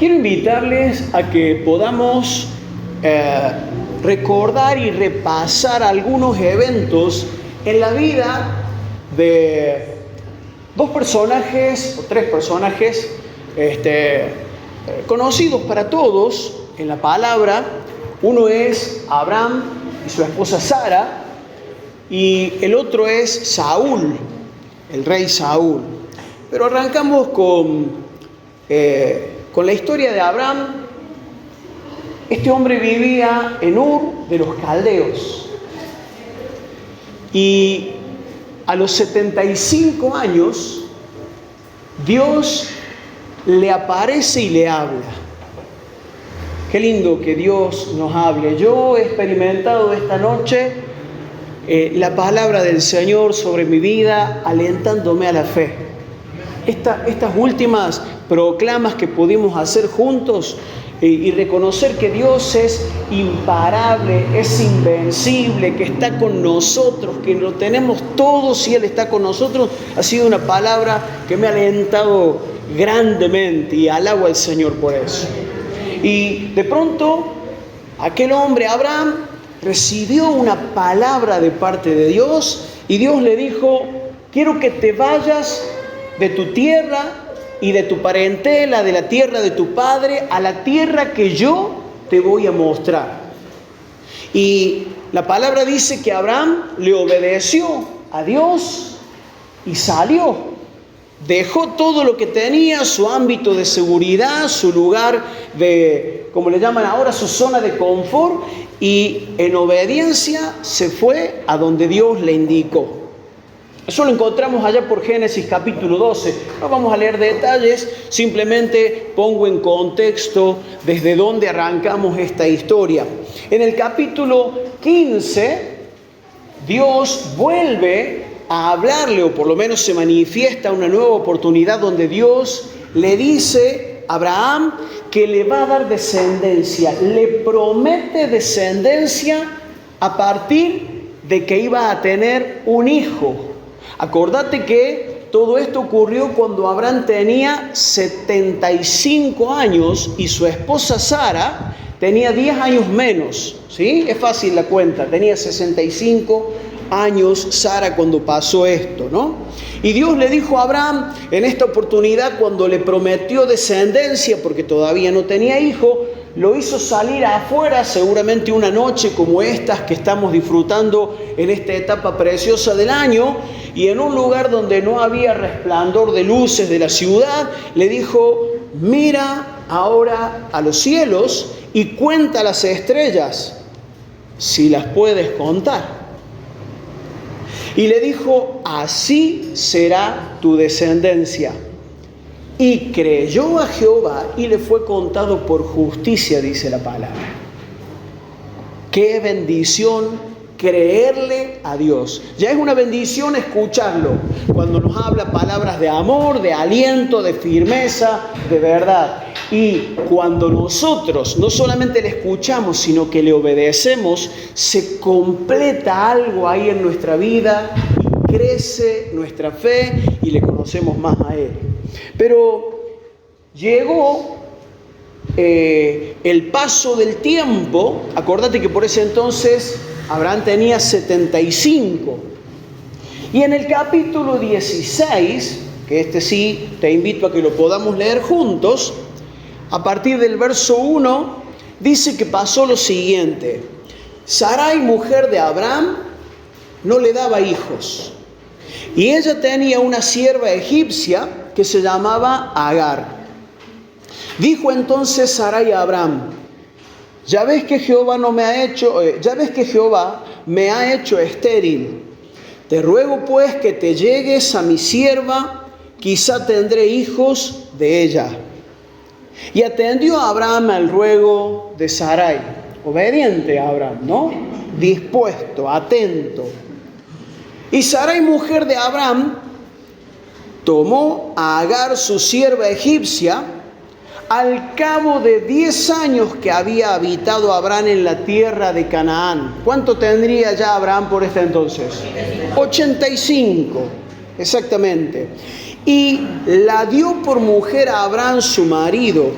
quiero invitarles a que podamos recordar y repasar algunos eventos en la vida de dos personajes o tres personajes conocidos para todos en la palabra. Uno es Abraham y su esposa Sara, y el otro es Saúl, el rey Saúl. Pero arrancamos con la historia de Abraham. Este hombre vivía en Ur de los Caldeos, y a los 75 años Dios le aparece y le habla. Qué lindo que Dios nos hable. Yo he experimentado esta noche la palabra del Señor sobre mi vida, alentándome a la fe. Estas últimas proclamas que pudimos hacer juntos y reconocer que Dios es imparable, es invencible, que está con nosotros, que lo tenemos todos y Él está con nosotros, ha sido una palabra que me ha alentado grandemente, y alabo al Señor por eso. Y de pronto aquel hombre, Abraham, recibió una palabra de parte de Dios, y Dios le dijo: quiero que te vayas de tu tierra y de tu parentela, de la tierra de tu padre, a la tierra que yo te voy a mostrar. Y la palabra dice que Abraham le obedeció a Dios y salió. Dejó todo lo que tenía, su ámbito de seguridad, su lugar de, como le llaman ahora, su zona de confort, y en obediencia se fue a donde Dios le indicó. Eso lo encontramos allá por Génesis capítulo 12. No vamos a leer detalles, simplemente pongo en contexto desde dónde arrancamos esta historia. En el capítulo 15, Dios vuelve a hablarle, o por lo menos se manifiesta una nueva oportunidad donde Dios le dice a Abraham que le va a dar descendencia. Le promete descendencia a partir de que iba a tener un hijo. Acordate que todo esto ocurrió cuando Abraham tenía 75 años y su esposa Sara tenía 10 años menos, ¿sí? Es fácil la cuenta, tenía 65 años Sara cuando pasó esto, ¿no? Y Dios le dijo a Abraham en esta oportunidad, cuando le prometió descendencia, porque todavía no tenía hijo, lo hizo salir afuera, seguramente una noche como estas que estamos disfrutando en esta etapa preciosa del año, y en un lugar donde no había resplandor de luces de la ciudad, le dijo: mira ahora a los cielos y cuenta las estrellas, si las puedes contar. Y le dijo: así será tu descendencia. Y creyó a Jehová y le fue contado por justicia, dice la palabra. ¡Qué bendición creerle a Dios! Ya es una bendición escucharlo cuando nos habla palabras de amor, de aliento, de firmeza, de verdad. Y cuando nosotros no solamente le escuchamos, sino que le obedecemos, se completa algo ahí en nuestra vida y crece nuestra fe y le conocemos más a Él. Pero llegó el paso del tiempo. Acordate que por ese entonces Abraham tenía 75. Y en el capítulo 16, que este sí te invito a que lo podamos leer juntos, a partir del verso 1, dice que pasó lo siguiente: Sarai, mujer de Abraham, no le daba hijos, y ella tenía una sierva egipcia que se llamaba Agar. Dijo entonces Sarai a Abraham: ya ves que Jehová me ha hecho estéril. Te ruego pues que te llegues a mi sierva, quizá tendré hijos de ella. Y atendió a Abraham al ruego de Sarai. Obediente a Abraham, ¿no? Dispuesto, atento. Y Sarai, mujer de Abraham, tomó a Agar, su sierva egipcia, al cabo de 10 años que había habitado Abraham en la tierra de Canaán. ¿Cuánto tendría ya Abraham por este entonces? 85, exactamente. Y la dio por mujer a Abraham, su marido.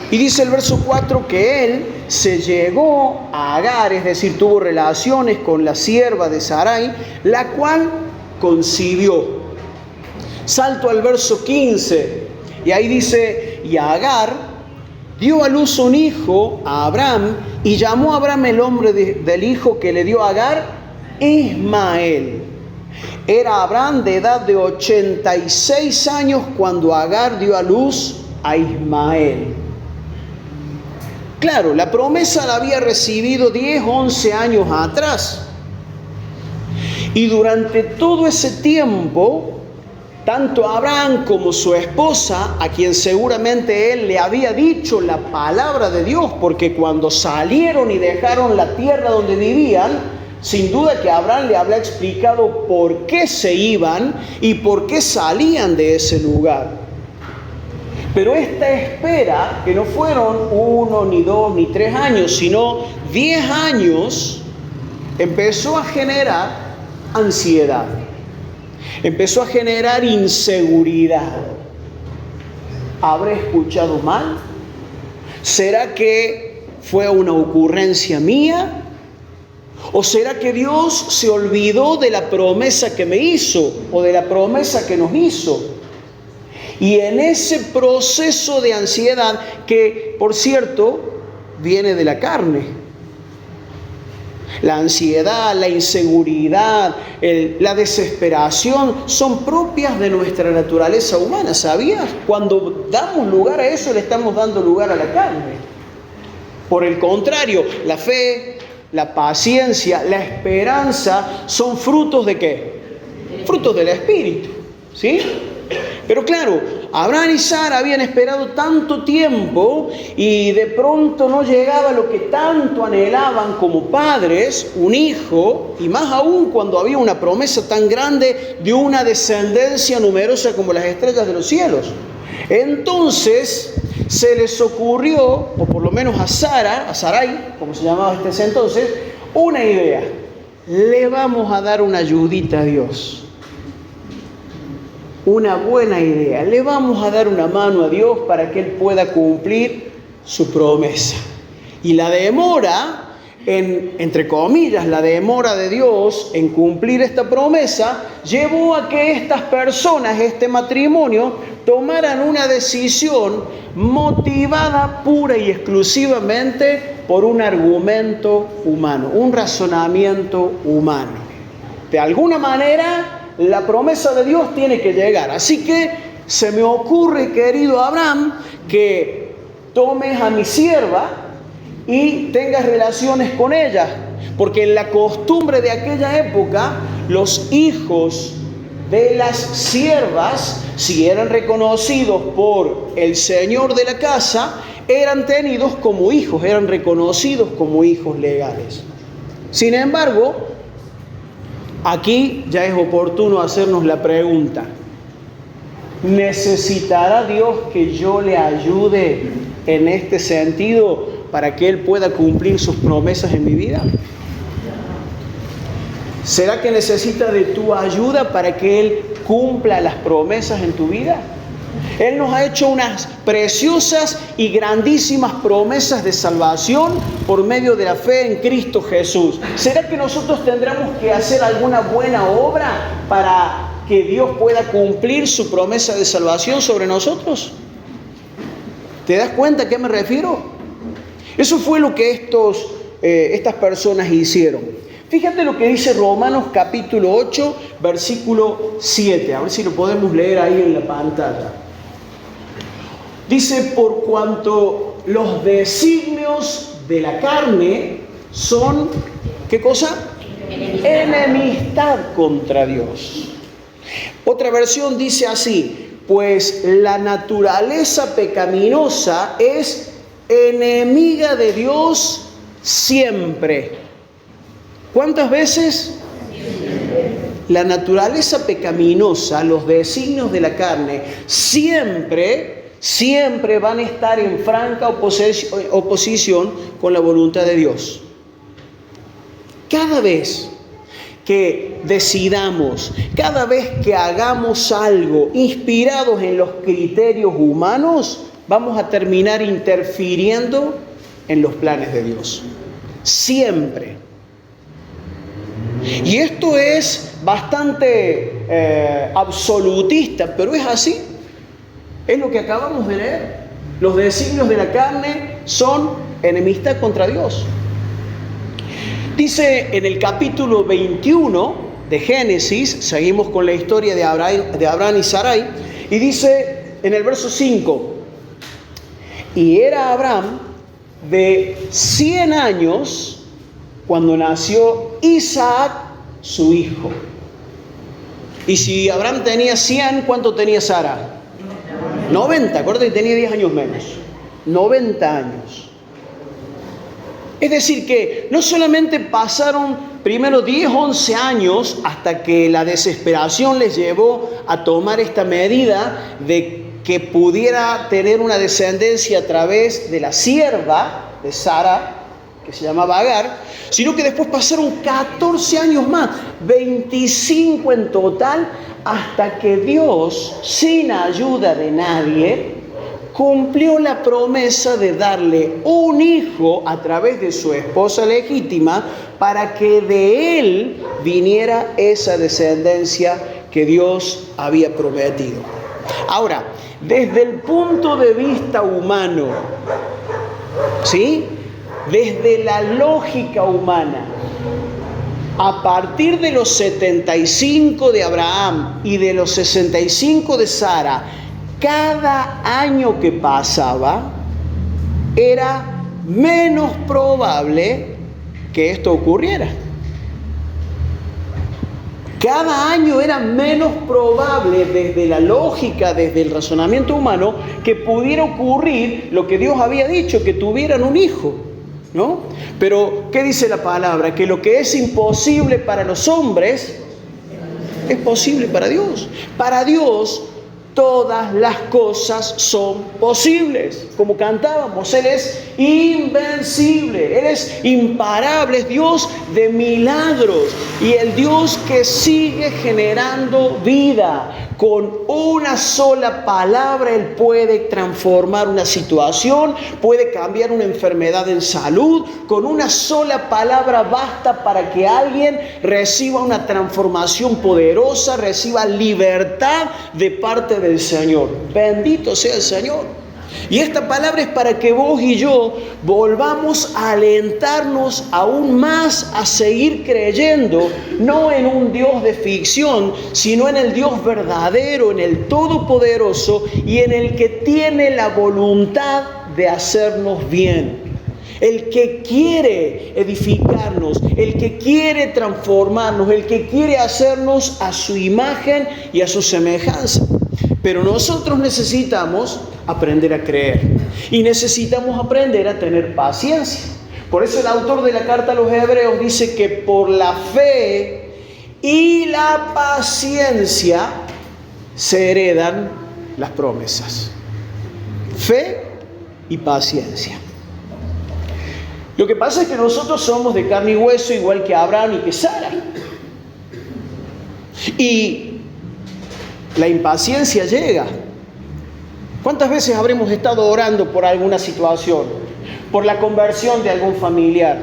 Y dice el verso 4 que él se llegó a Agar, es decir, tuvo relaciones con la sierva de Sarai, la cual concibió. Salto al verso 15 y ahí dice, y Agar dio a luz un hijo a Abraham y llamó a Abraham el nombre del hijo que le dio a Agar, Ismael. Era Abraham de edad de 86 años cuando Agar dio a luz a Ismael. Claro, la promesa la había recibido 10, 11 años atrás. Y durante todo ese tiempo, tanto Abraham como su esposa, a quien seguramente él le había dicho la palabra de Dios, porque cuando salieron y dejaron la tierra donde vivían, sin duda que Abraham le había explicado por qué se iban y por qué salían de ese lugar. Pero esta espera, que no fueron 1, ni 2, ni 3 años, sino 10 años, empezó a generar ansiedad. Empezó a generar inseguridad. ¿Habré escuchado mal? ¿Será que fue una ocurrencia mía? ¿O será que Dios se olvidó de la promesa que me hizo o de la promesa que nos hizo? Y en ese proceso de ansiedad, que por cierto viene de la carne, la ansiedad, la inseguridad, la desesperación son propias de nuestra naturaleza humana, ¿sabías? Cuando damos lugar a eso, le estamos dando lugar a la carne. Por el contrario, la fe, la paciencia, la esperanza son frutos ¿de qué? Frutos del Espíritu, ¿sí? Pero claro, Abraham y Sara habían esperado tanto tiempo y de pronto no llegaba lo que tanto anhelaban como padres, un hijo, y más aún cuando había una promesa tan grande de una descendencia numerosa como las estrellas de los cielos. Entonces se les ocurrió, o por lo menos a Sarai, como se llamaba hasta ese entonces, una idea. Le vamos a dar una ayudita a Dios. Una buena idea. Le vamos a dar una mano a Dios para que Él pueda cumplir su promesa. Y la demora, entre comillas, la demora de Dios en cumplir esta promesa, llevó a que estas personas, este matrimonio, tomaran una decisión motivada pura y exclusivamente por un argumento humano, un razonamiento humano. De alguna manera, la promesa de Dios tiene que llegar. Así que se me ocurre, querido Abraham, que tomes a mi sierva y tengas relaciones con ella. Porque en la costumbre de aquella época, los hijos de las siervas, si eran reconocidos por el señor de la casa, eran tenidos como hijos, eran reconocidos como hijos legales. Sin embargo, aquí ya es oportuno hacernos la pregunta: ¿necesitará Dios que yo le ayude en este sentido para que Él pueda cumplir sus promesas en mi vida? ¿Será que necesita de tu ayuda para que Él cumpla las promesas en tu vida? Él nos ha hecho unas preciosas y grandísimas promesas de salvación por medio de la fe en Cristo Jesús. ¿Será que nosotros tendremos que hacer alguna buena obra para que Dios pueda cumplir su promesa de salvación sobre nosotros? ¿Te das cuenta a qué me refiero? Eso fue lo que estas personas hicieron. Fíjate lo que dice Romanos capítulo 8, versículo 7. A ver si lo podemos leer ahí en la pantalla. Dice: por cuanto los designios de la carne son, ¿qué cosa? Enemistad contra Dios. Otra versión dice así: pues la naturaleza pecaminosa es enemiga de Dios siempre. ¿Cuántas veces? La naturaleza pecaminosa, los designios de la carne, siempre van a estar en franca oposición con la voluntad de Dios. Cada vez que decidamos, cada vez que hagamos algo inspirados en los criterios humanos, vamos a terminar interfiriendo en los planes de Dios. Siempre. Y esto es bastante absolutista, pero es así. Es lo que acabamos de leer. Los designios de la carne son enemistad contra Dios. Dice en el capítulo 21 de Génesis, seguimos con la historia de Abraham y Sarai, y dice en el verso 5, y era Abraham de 100 años cuando nació Isaac, su hijo. Y si Abraham tenía 100, ¿cuánto tenía Sara? 90, acuérdate que tenía 10 años menos. 90 años. Es decir que no solamente pasaron primero 10, 11 años hasta que la desesperación les llevó a tomar esta medida de que pudiera tener una descendencia a través de la sierva de Sara, que se llamaba Agar, sino que después pasaron 14 años más, 25 en total, hasta que Dios, sin ayuda de nadie, cumplió la promesa de darle un hijo a través de su esposa legítima para que de él viniera esa descendencia que Dios había prometido. Ahora, desde el punto de vista humano, ¿sí? Desde la lógica humana, a partir de los 75 de Abraham y de los 65 de Sara, cada año que pasaba era menos probable que esto ocurriera. Cada año era menos probable desde la lógica, desde el razonamiento humano, que pudiera ocurrir lo que Dios había dicho, que tuvieran un hijo, ¿no? Pero, ¿qué dice la palabra? Que lo que es imposible para los hombres es posible para Dios. Para Dios todas las cosas son posibles. Como cantábamos, Él es invencible, Él es imparable, es Dios de milagros y el Dios que sigue generando vida. Con una sola palabra Él puede transformar una situación, puede cambiar una enfermedad en salud. Con una sola palabra basta para que alguien reciba una transformación poderosa, reciba libertad de parte del Señor. Bendito sea el Señor. Y esta palabra es para que vos y yo volvamos a alentarnos aún más a seguir creyendo, no en un Dios de ficción, sino en el Dios verdadero, en el Todopoderoso y en el que tiene la voluntad de hacernos bien. El que quiere edificarnos, el que quiere transformarnos, el que quiere hacernos a su imagen y a su semejanza. Pero nosotros necesitamos aprender a creer y necesitamos aprender a tener paciencia. Por eso el autor de la carta a los Hebreos dice que por la fe y la paciencia se heredan las promesas. Fe y paciencia. Lo que pasa es que nosotros somos de carne y hueso, igual que Abraham y que Sara. Y la impaciencia llega. ¿Cuántas veces habremos estado orando por alguna situación? Por la conversión de algún familiar,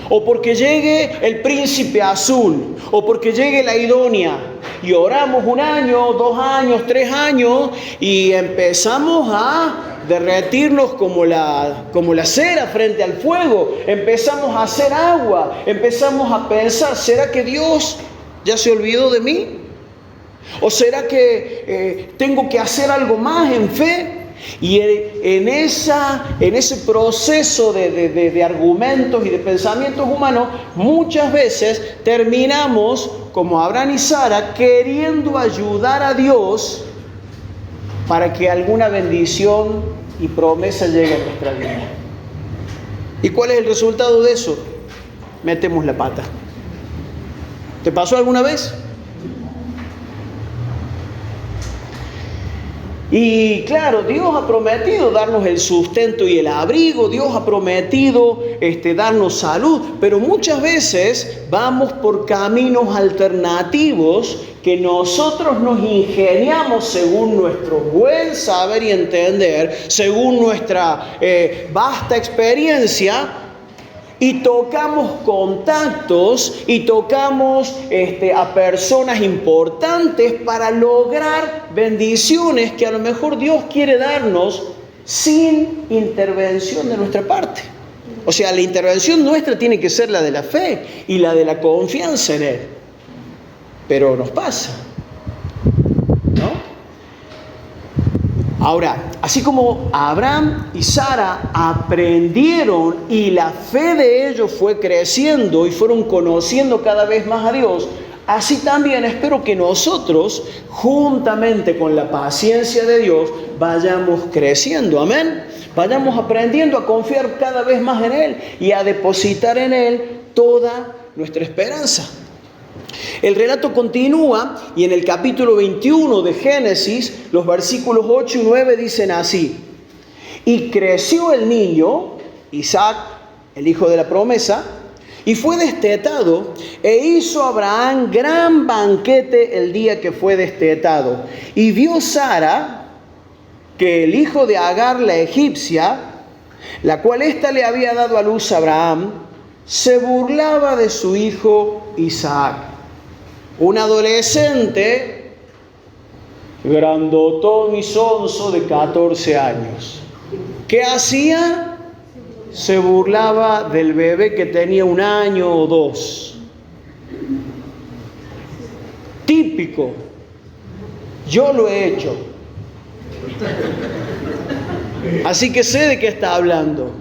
o porque llegue el príncipe azul, o porque llegue la idónea, y oramos 1 año, 2 años, 3 años, y empezamos a derretirnos como la cera frente al fuego, empezamos a hacer agua, empezamos a pensar, ¿será que Dios ya se olvidó de mí? ¿O será que tengo que hacer algo más en fe? Y en ese proceso de argumentos y de pensamientos humanos, muchas veces terminamos, como Abraham y Sara, queriendo ayudar a Dios para que alguna bendición y promesa llegue a nuestra vida. ¿Y cuál es el resultado de eso? Metemos la pata. ¿Te pasó alguna vez? Y claro, Dios ha prometido darnos el sustento y el abrigo, Dios ha prometido darnos salud, pero muchas veces vamos por caminos alternativos que nosotros nos ingeniamos según nuestro buen saber y entender, según nuestra vasta experiencia, y tocamos contactos y tocamos a personas importantes para lograr bendiciones que a lo mejor Dios quiere darnos sin intervención de nuestra parte. O sea, la intervención nuestra tiene que ser la de la fe y la de la confianza en Él. Pero nos pasa, ¿no? Ahora, así como Abraham y Sara aprendieron y la fe de ellos fue creciendo y fueron conociendo cada vez más a Dios, así también espero que nosotros, juntamente con la paciencia de Dios, vayamos creciendo. Amén. Vayamos aprendiendo a confiar cada vez más en Él y a depositar en Él toda nuestra esperanza. El relato continúa y en el capítulo 21 de Génesis, los versículos 8 y 9 dicen así: y creció el niño, Isaac, el hijo de la promesa, y fue destetado, e hizo Abraham gran banquete el día que fue destetado. Y vio Sara que el hijo de Agar la egipcia, la cual ésta le había dado a luz a Abraham, se burlaba de su hijo Isaac. Un adolescente grandotón y sonso de 14 años. ¿Qué hacía? Se burlaba del bebé que tenía 1 año o 2. Típico. Yo lo he hecho. Así que sé de qué está hablando.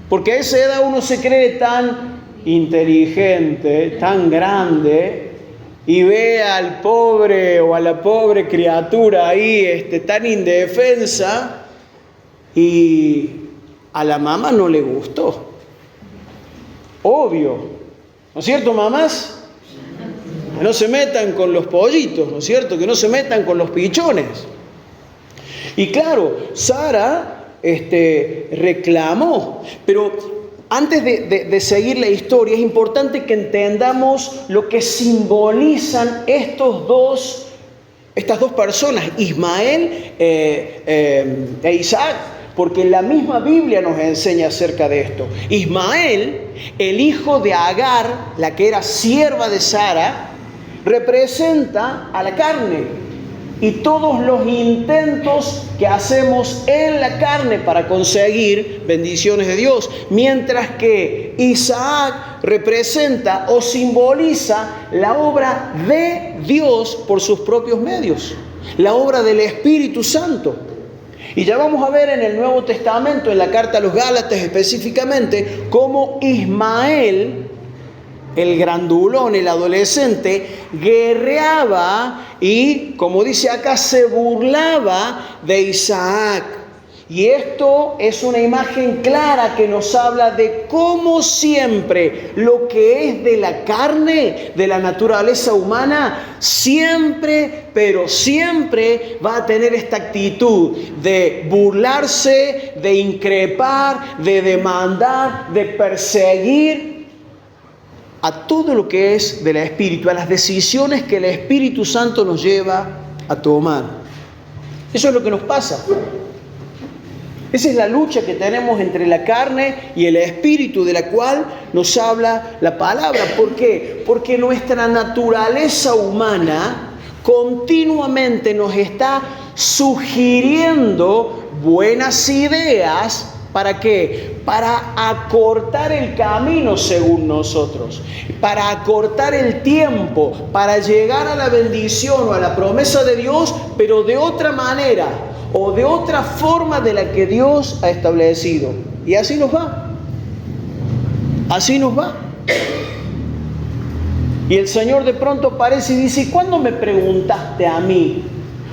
Porque a esa edad uno se cree tan inteligente, tan grande, y ve al pobre o a la pobre criatura ahí tan indefensa, y a la mamá no le gustó. Obvio. ¿No es cierto, mamás? Que no se metan con los pollitos, ¿no es cierto? Que no se metan con los pichones. Y claro, Sara reclamó, pero antes de seguir la historia es importante que entendamos lo que simbolizan estas dos personas, Ismael e Isaac, porque la misma Biblia nos enseña acerca de esto. Ismael, el hijo de Agar, la que era sierva de Sara, representa a la carne y todos los intentos que hacemos en la carne para conseguir bendiciones de Dios, mientras que Isaac representa o simboliza la obra de Dios por sus propios medios, la obra del Espíritu Santo. Y ya vamos a ver en el Nuevo Testamento, en la carta a los Gálatas específicamente, cómo Ismael, el grandulón, el adolescente, guerreaba y, como dice acá, se burlaba de Isaac. Y esto es una imagen clara que nos habla de cómo siempre lo que es de la carne, de la naturaleza humana, siempre, pero siempre va a tener esta actitud de burlarse, de increpar, de demandar, de perseguir a todo lo que es del Espíritu, a las decisiones que el Espíritu Santo nos lleva a tomar. Eso es lo que nos pasa. Esa es la lucha que tenemos entre la carne y el Espíritu, de la cual nos habla la palabra. ¿Por qué? Porque nuestra naturaleza humana continuamente nos está sugiriendo buenas ideas. ¿Para qué? Para acortar el camino según nosotros, para acortar el tiempo, para llegar a la bendición o a la promesa de Dios, pero de otra manera o de otra forma de la que Dios ha establecido. Y así nos va. Así nos va. Y el Señor de pronto aparece y dice: ¿cuándo me preguntaste a mí?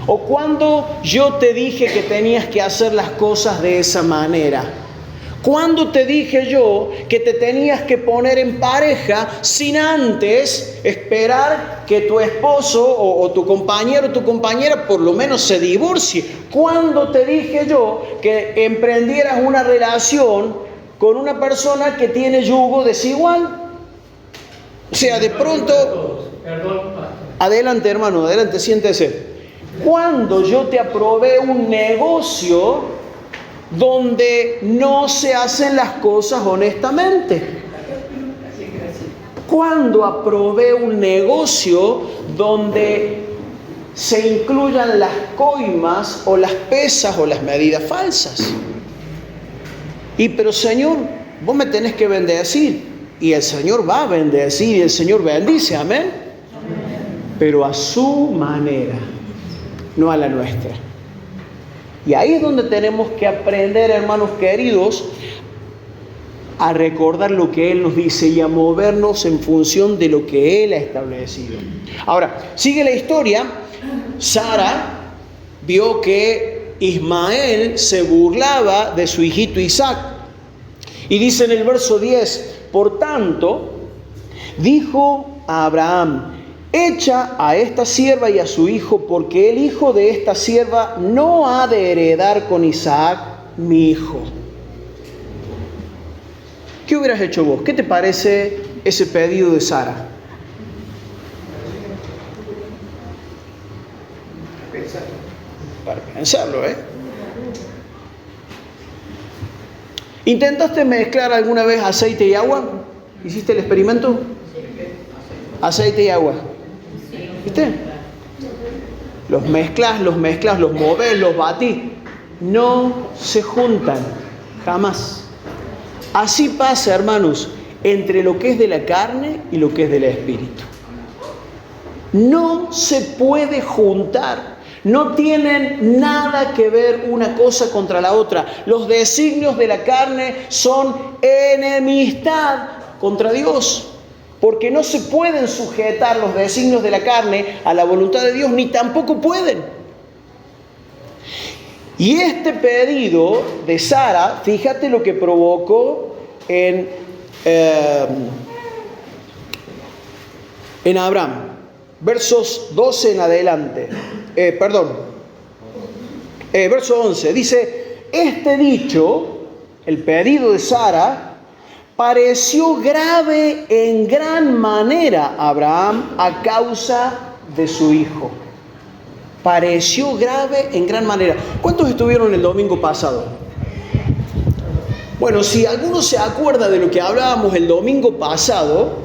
¿O cuándo yo te dije que tenías que hacer las cosas de esa manera? ¿Cuándo te dije yo que te tenías que poner en pareja sin antes esperar que tu esposo o tu compañero o tu compañera por lo menos se divorcie? ¿Cuándo te dije yo que emprendieras una relación con una persona que tiene yugo desigual? O sea, de pronto... Adelante, hermano, adelante, siéntese. Cuando yo te aprobé un negocio donde no se hacen las cosas honestamente. Cuando aprobé un negocio donde se incluyan las coimas o las pesas o las medidas falsas. Pero Señor, vos me tenés que bendecir. Y el Señor va a bendecir y el Señor bendice, amén. Pero a su manera, no a la nuestra. Y ahí es donde tenemos que aprender, hermanos queridos, a recordar lo que Él nos dice y a movernos en función de lo que Él ha establecido. Ahora, sigue la historia. Sara vio que Ismael se burlaba de su hijito Isaac. Y dice en el verso 10, por tanto, dijo a Abraham, echa a esta sierva y a su hijo, porque el hijo de esta sierva no ha de heredar con Isaac, mi hijo. ¿Qué hubieras hecho vos? ¿Qué te parece ese pedido de Sara? Para pensarlo, ¿eh? ¿Intentaste mezclar alguna vez aceite y agua? ¿Hiciste el experimento? Aceite y agua. ¿Viste? Los mezclas, los movés, los batís. No se juntan, jamás. Así pasa, hermanos, entre lo que es de la carne y lo que es del espíritu. No se puede juntar. No tienen nada que ver una cosa contra la otra. Los designios de la carne son enemistad contra Dios. Porque no se pueden sujetar los designios de la carne a la voluntad de Dios, ni tampoco pueden. Y este pedido de Sara, fíjate lo que provocó en Abraham. Versos 12 en adelante. Verso 11. Dice, este dicho, el pedido de Sara, pareció grave en gran manera a Abraham a causa de su hijo. Pareció grave en gran manera. ¿Cuántos estuvieron el domingo pasado? Bueno, si alguno se acuerda de lo que hablábamos el domingo pasado,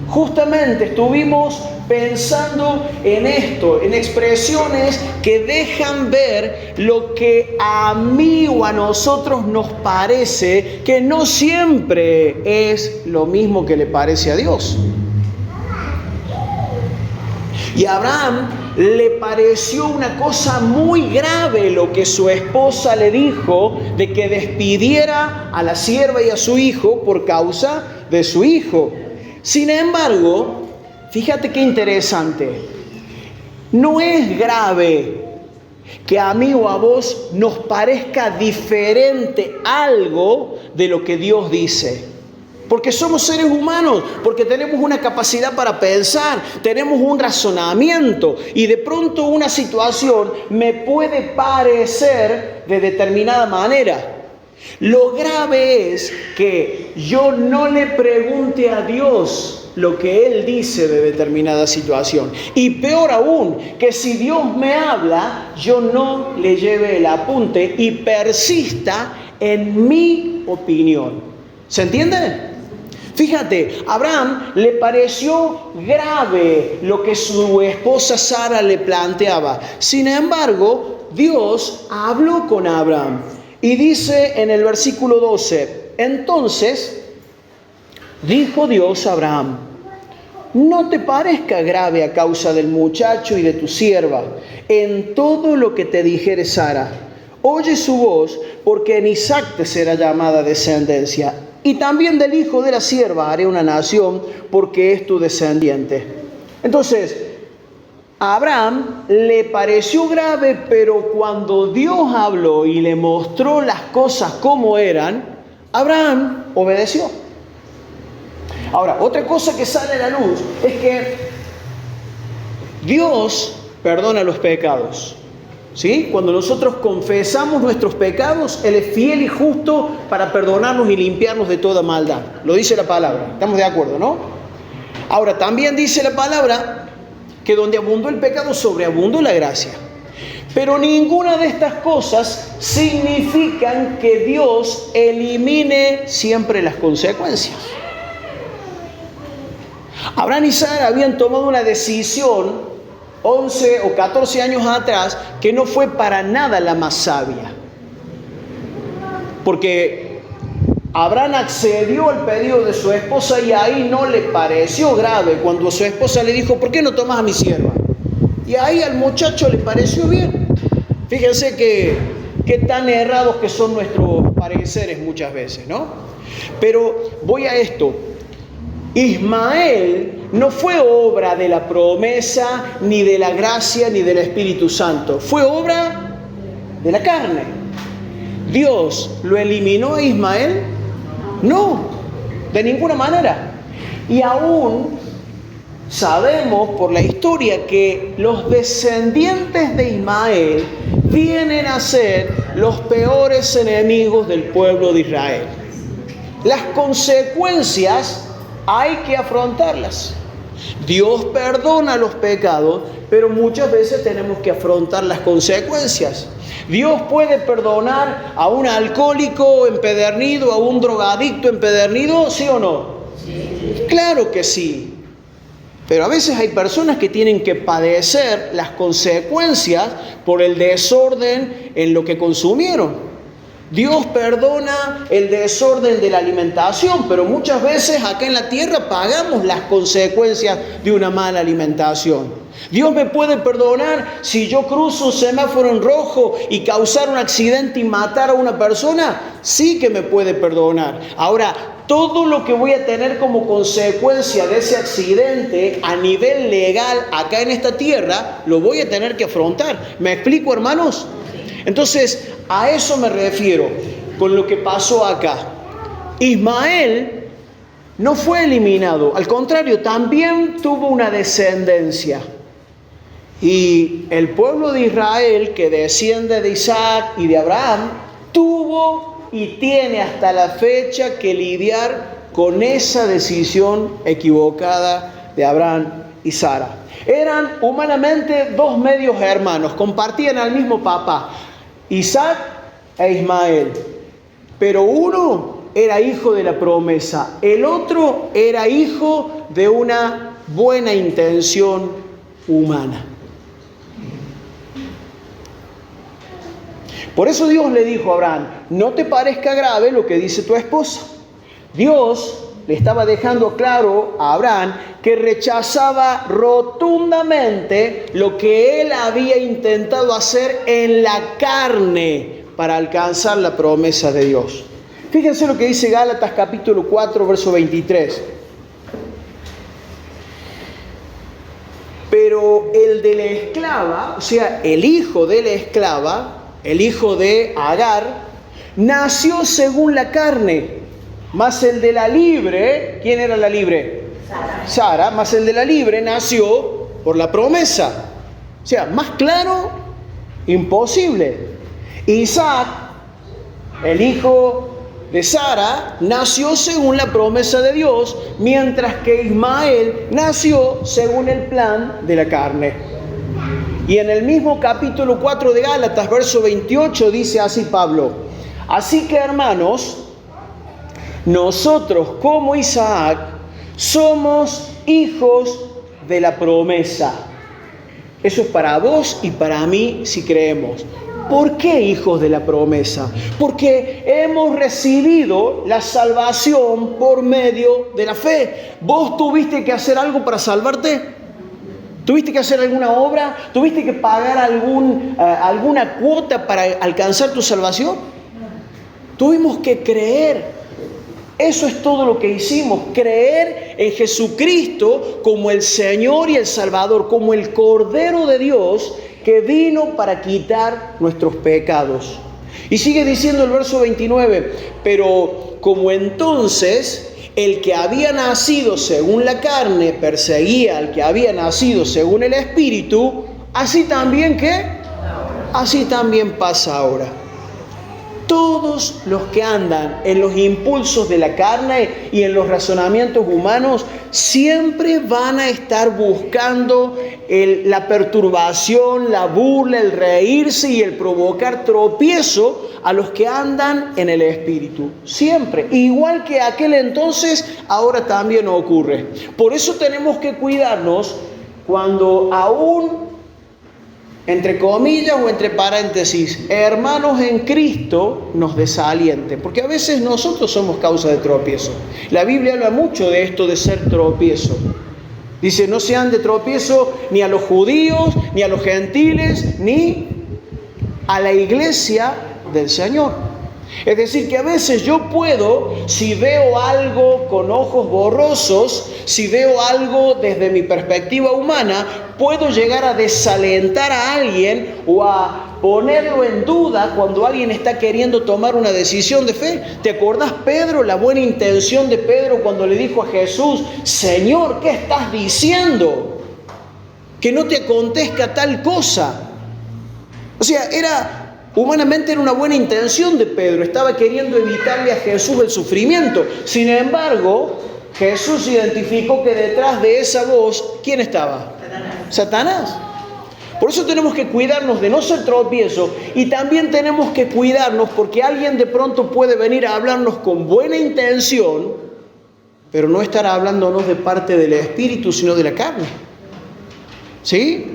justamente estuvimos pensando en esto, en expresiones que dejan ver lo que a mí o a nosotros nos parece, que no siempre es lo mismo que le parece a Dios. Y a Abraham le pareció una cosa muy grave lo que su esposa le dijo de que despidiera a la sierva y a su hijo por causa de su hijo. Sin embargo, fíjate qué interesante. No es grave que a mí o a vos nos parezca diferente algo de lo que Dios dice. Porque somos seres humanos, porque tenemos una capacidad para pensar, tenemos un razonamiento y de pronto una situación me puede parecer de determinada manera. Lo grave es que yo no le pregunte a Dios lo que Él dice de determinada situación. Y peor aún, que si Dios me habla, yo no le lleve el apunte y persista en mi opinión. ¿Se entiende? Fíjate, a Abraham le pareció grave lo que su esposa Sara le planteaba. Sin embargo, Dios habló con Abraham. Y dice en el versículo 12, entonces dijo Dios a Abraham, no te parezca grave a causa del muchacho y de tu sierva, en todo lo que te dijere Sara. Oye su voz, porque en Isaac te será llamada descendencia. Y también del hijo de la sierva haré una nación, porque es tu descendiente. Entonces, a Abraham le pareció grave, pero cuando Dios habló y le mostró las cosas como eran, Abraham obedeció. Ahora, otra cosa que sale a la luz es que Dios perdona los pecados. ¿Sí? Cuando nosotros confesamos nuestros pecados, Él es fiel y justo para perdonarnos y limpiarnos de toda maldad. Lo dice la palabra. ¿Estamos de acuerdo, no? Ahora, también dice la palabra que donde abundó el pecado, sobreabundó la gracia. Pero ninguna de estas cosas significan que Dios elimine siempre las consecuencias. Abraham y Sara habían tomado una decisión 11 o 14 años atrás que no fue para nada la más sabia. Porque Abraham accedió al pedido de su esposa y ahí no le pareció grave cuando su esposa le dijo: ¿por qué no tomas a mi sierva? Y ahí al muchacho le pareció bien. Fíjense qué tan errados que son nuestros pareceres muchas veces, ¿no? Pero voy a esto. Ismael no fue obra de la promesa, ni de la gracia, ni del Espíritu Santo. Fue obra de la carne. ¿Dios lo eliminó a Ismael? No, de ninguna manera. Y aún sabemos por la historia que los descendientes de Ismael vienen a ser los peores enemigos del pueblo de Israel. Las consecuencias hay que afrontarlas. Dios perdona los pecados, pero muchas veces tenemos que afrontar las consecuencias. Dios puede perdonar a un alcohólico empedernido, a un drogadicto empedernido, ¿sí o no? Sí. Claro que sí. Pero a veces hay personas que tienen que padecer las consecuencias por el desorden en lo que consumieron. Dios perdona el desorden de la alimentación, pero muchas veces acá en la tierra pagamos las consecuencias de una mala alimentación. Dios me puede perdonar si yo cruzo un semáforo en rojo y causar un accidente y matar a una persona. Sí que me puede perdonar. Ahora, todo lo que voy a tener como consecuencia de ese accidente a nivel legal acá en esta tierra, lo voy a tener que afrontar. ¿Me explico, hermanos? Entonces, a eso me refiero con lo que pasó acá. Ismael no fue eliminado, al contrario, también tuvo una descendencia. Y el pueblo de Israel, que desciende de Isaac y de Abraham, tuvo y tiene hasta la fecha que lidiar con esa decisión equivocada de Abraham y Sara. Eran humanamente dos medios hermanos, compartían al mismo papá, Isaac e Ismael, pero uno era hijo de la promesa, el otro era hijo de una buena intención humana. Por eso Dios le dijo a Abraham: no te parezca grave lo que dice tu esposa. Dios le estaba dejando claro a Abraham que rechazaba rotundamente lo que él había intentado hacer en la carne para alcanzar la promesa de Dios. Fíjense lo que dice Gálatas capítulo 4, verso 23. Pero el de la esclava, o sea, el hijo de la esclava, el hijo de Agar, nació según la carne. Mas el de la libre, ¿quién era la libre? Sara. Mas el de la libre nació por la promesa. O sea, más claro, imposible. Isaac, el hijo de Sara, nació según la promesa de Dios, mientras que Ismael nació según el plan de la carne. Y en el mismo capítulo 4 de Gálatas, verso 28, dice así Pablo: así que, hermanos, nosotros como Isaac somos hijos de la promesa. Eso es para vos y para mí si creemos. ¿Por qué hijos de la promesa? Porque hemos recibido la salvación por medio de la fe. ¿Vos tuviste que hacer algo para salvarte? ¿Tuviste que hacer alguna obra? ¿Tuviste que pagar alguna cuota para alcanzar tu salvación? Tuvimos que creer. Eso es todo lo que hicimos, creer en Jesucristo como el Señor y el Salvador, como el Cordero de Dios que vino para quitar nuestros pecados. Y sigue diciendo el verso 29, pero como entonces el que había nacido según la carne perseguía al que había nacido según el Espíritu, así también, ¿qué? Así también pasa ahora. Todos los que andan en los impulsos de la carne y en los razonamientos humanos siempre van a estar buscando la perturbación, la burla, el reírse y el provocar tropiezo a los que andan en el Espíritu. Siempre. Igual que aquel entonces, ahora también ocurre. Por eso tenemos que cuidarnos cuando aún, entre comillas o entre paréntesis, hermanos en Cristo nos desalienten, porque a veces nosotros somos causa de tropiezo. La Biblia habla mucho de esto de ser tropiezo. Dice, no sean de tropiezo ni a los judíos, ni a los gentiles, ni a la iglesia del Señor. Es decir, que a veces yo puedo, si veo algo con ojos borrosos, si veo algo desde mi perspectiva humana, puedo llegar a desalentar a alguien o a ponerlo en duda cuando alguien está queriendo tomar una decisión de fe. ¿Te acordás, Pedro, la buena intención de Pedro cuando le dijo a Jesús, Señor, ¿qué estás diciendo? Que no te acontezca tal cosa. O sea, humanamente era una buena intención de Pedro, estaba queriendo evitarle a Jesús el sufrimiento. Sin embargo, Jesús identificó que detrás de esa voz, ¿quién estaba? Satanás. Por eso tenemos que cuidarnos de no ser tropiezo y también tenemos que cuidarnos porque alguien de pronto puede venir a hablarnos con buena intención, pero no estar hablándonos de parte del Espíritu, sino de la carne. ¿Sí?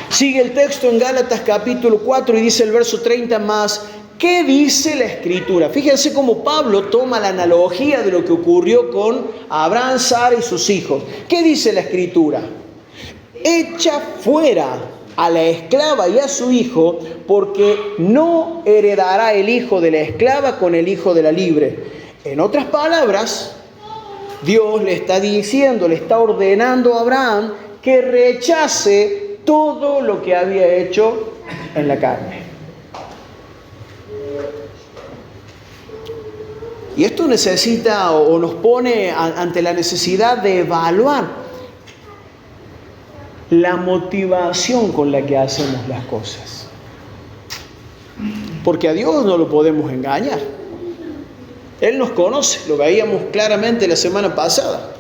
Sigue el texto en Gálatas capítulo 4 y dice el verso 30 más, ¿qué dice la Escritura? Fíjense cómo Pablo toma la analogía de lo que ocurrió con Abraham, Sara y sus hijos. ¿Qué dice la Escritura? Echa fuera a la esclava y a su hijo, porque no heredará el hijo de la esclava con el hijo de la libre. En otras palabras, Dios le está diciendo, le está ordenando a Abraham que rechace todo lo que había hecho en la carne. Y esto necesita o nos pone ante la necesidad de evaluar la motivación con la que hacemos las cosas. Porque a Dios no lo podemos engañar. Él nos conoce, lo veíamos claramente la semana pasada.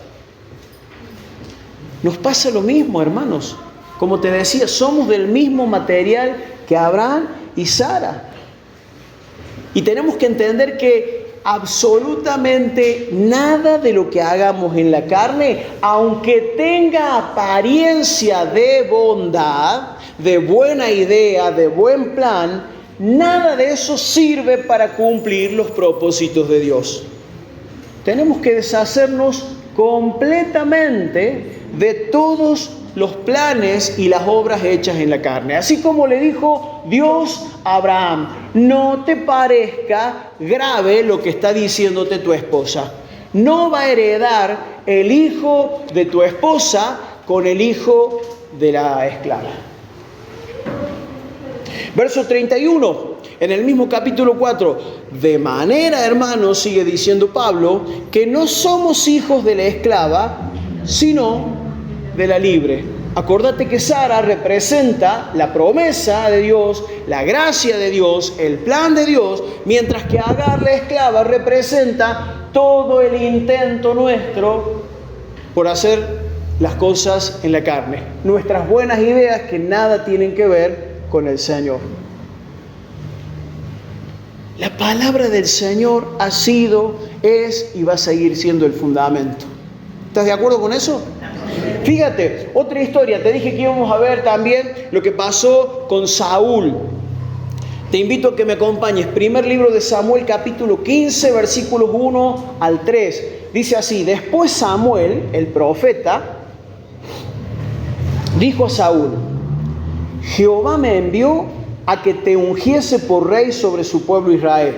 Nos pasa lo mismo, hermanos. Como te decía, somos del mismo material que Abraham y Sara. Y tenemos que entender que absolutamente nada de lo que hagamos en la carne, aunque tenga apariencia de bondad, de buena idea, de buen plan, nada de eso sirve para cumplir los propósitos de Dios. Tenemos que deshacernos completamente de todos los planes y las obras hechas en la carne. Así como le dijo Dios a Abraham, no te parezca grave lo que está diciéndote tu esposa. No va a heredar el hijo de tu esposa con el hijo de la esclava. Verso 31, en el mismo capítulo 4. De manera, hermanos, sigue diciendo Pablo, que no somos hijos de la esclava, sino de la libre. Acordate que Sara representa la promesa de Dios, la gracia de Dios, el plan de Dios, mientras que Agar, la esclava, representa todo el intento nuestro por hacer las cosas en la carne. Nuestras buenas ideas que nada tienen que ver con el Señor. La palabra del Señor ha sido, es y va a seguir siendo el fundamento. ¿Estás de acuerdo con eso? Fíjate, otra historia. Te dije que íbamos a ver también lo que pasó con Saúl. Te invito a que me acompañes. Primer libro de Samuel, capítulo 15, versículos 1 al 3. Dice así: después Samuel, el profeta, dijo a Saúl: Jehová me envió a que te ungiese por rey sobre su pueblo Israel.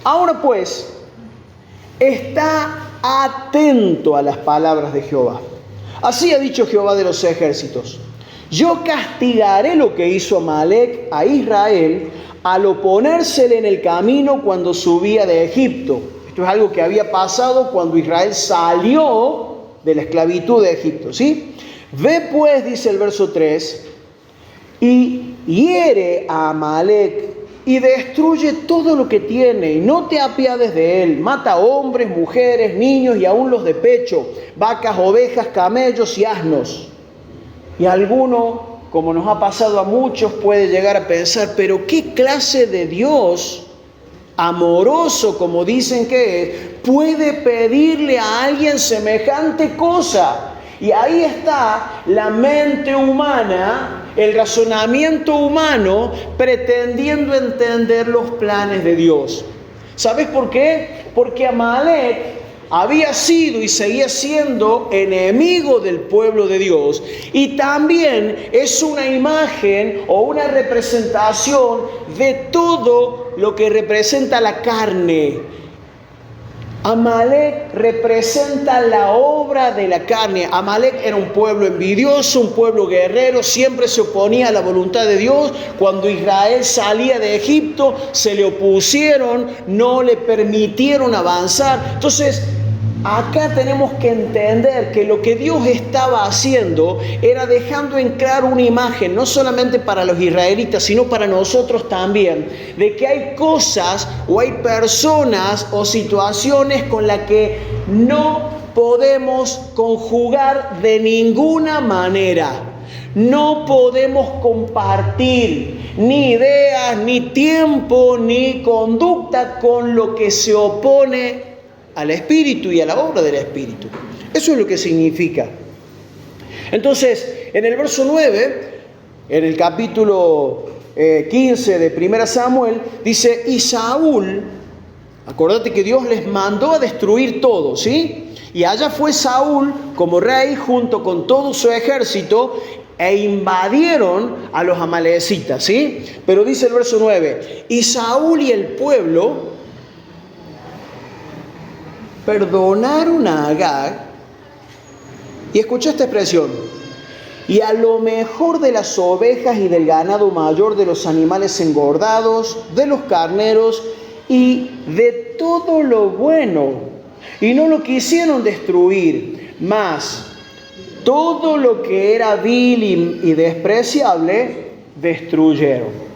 Ahora pues, está atento a las palabras de Jehová. Así ha dicho Jehová de los ejércitos: yo castigaré lo que hizo Amalec a Israel al oponérsele en el camino cuando subía de Egipto. Esto es algo que había pasado cuando Israel salió de la esclavitud de Egipto, ¿sí? Ve pues, dice el verso 3, y hiere a Amalec y destruye todo lo que tiene, y no te apiades de él. Mata hombres, mujeres, niños y aún los de pecho, vacas, ovejas, camellos y asnos. Y alguno, como nos ha pasado a muchos, puede llegar a pensar, pero ¿qué clase de Dios amoroso, como dicen que es, puede pedirle a alguien semejante cosa? Y ahí está la mente humana, el razonamiento humano, pretendiendo entender los planes de Dios. ¿Sabes por qué? Porque Amalek había sido y seguía siendo enemigo del pueblo de Dios, y también es una imagen o una representación de todo lo que representa la carne. Amalek representa la obra de la carne. Amalek era un pueblo envidioso, un pueblo guerrero, siempre se oponía a la voluntad de Dios. Cuando Israel salía de Egipto, se le opusieron, no le permitieron avanzar. Entonces, acá tenemos que entender que lo que Dios estaba haciendo era dejando en claro una imagen, no solamente para los israelitas, sino para nosotros también, de que hay cosas o hay personas o situaciones con las que no podemos conjugar de ninguna manera. No podemos compartir ni ideas, ni tiempo, ni conducta con lo que se opone al Espíritu y a la obra del Espíritu. Eso es lo que significa. Entonces, en el verso 9, en el capítulo 15 de 1 Samuel, dice, y Saúl, acordate que Dios les mandó a destruir todo, ¿sí? Y allá fue Saúl como rey junto con todo su ejército e invadieron a los amalecitas, ¿sí? Pero dice el verso 9, y Saúl y el pueblo perdonaron a Agag, y escucha esta expresión, y a lo mejor de las ovejas y del ganado mayor, de los animales engordados, de los carneros y de todo lo bueno, y no lo quisieron destruir, mas todo lo que era vil y despreciable destruyeron.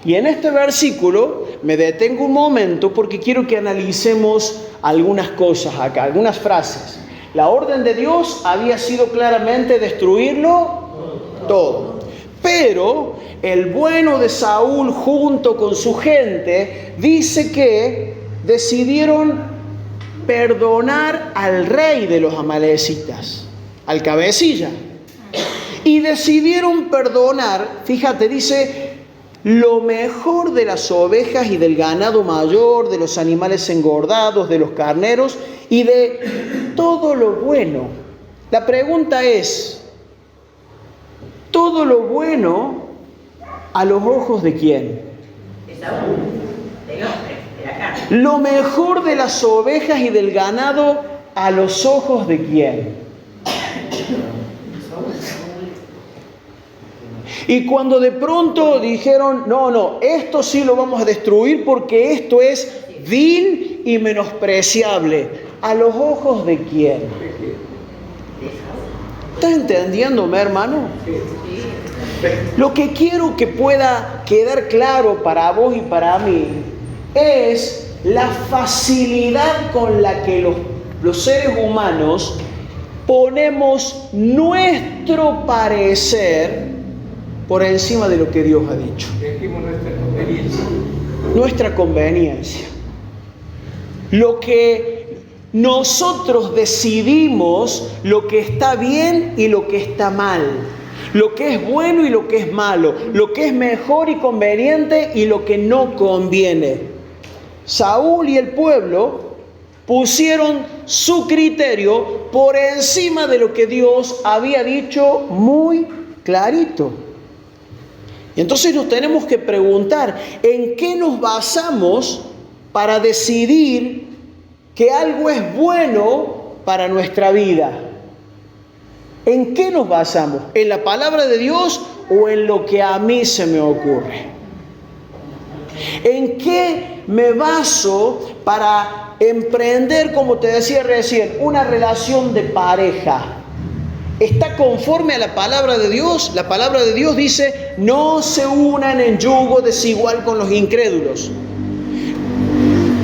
Y en este versículo me detengo un momento porque quiero que analicemos algunas cosas acá, algunas frases. La orden de Dios había sido claramente destruirlo todo. Pero el bueno de Saúl junto con su gente dice que decidieron perdonar al rey de los amalecitas, al cabecilla. Y decidieron perdonar, fíjate, dice, lo mejor de las ovejas y del ganado mayor, de los animales engordados, de los carneros y de todo lo bueno. La pregunta es, ¿todo lo bueno a los ojos de quién? De Saúl, del hombre, de la carne. Lo mejor de las ovejas y del ganado a los ojos de quién? Y cuando de pronto dijeron, no, esto sí lo vamos a destruir porque esto es vil y menospreciable. ¿A los ojos de quién? ¿Estás entendiéndome, hermano? Lo que quiero que pueda quedar claro para vos y para mí es la facilidad con la que los seres humanos ponemos nuestro parecer por encima de lo que Dios ha dicho. Nuestra conveniencia. Lo que nosotros decidimos, lo que está bien y lo que está mal. Lo que es bueno y lo que es malo. Lo que es mejor y conveniente y lo que no conviene. Saúl y el pueblo pusieron su criterio por encima de lo que Dios había dicho muy clarito. Y entonces nos tenemos que preguntar, ¿en qué nos basamos para decidir que algo es bueno para nuestra vida? ¿En qué nos basamos? ¿En la palabra de Dios o en lo que a mí se me ocurre? ¿En qué me baso para emprender, como te decía recién, una relación de pareja? ¿Está conforme a la palabra de Dios? La palabra de Dios dice, no se unan en yugo desigual con los incrédulos.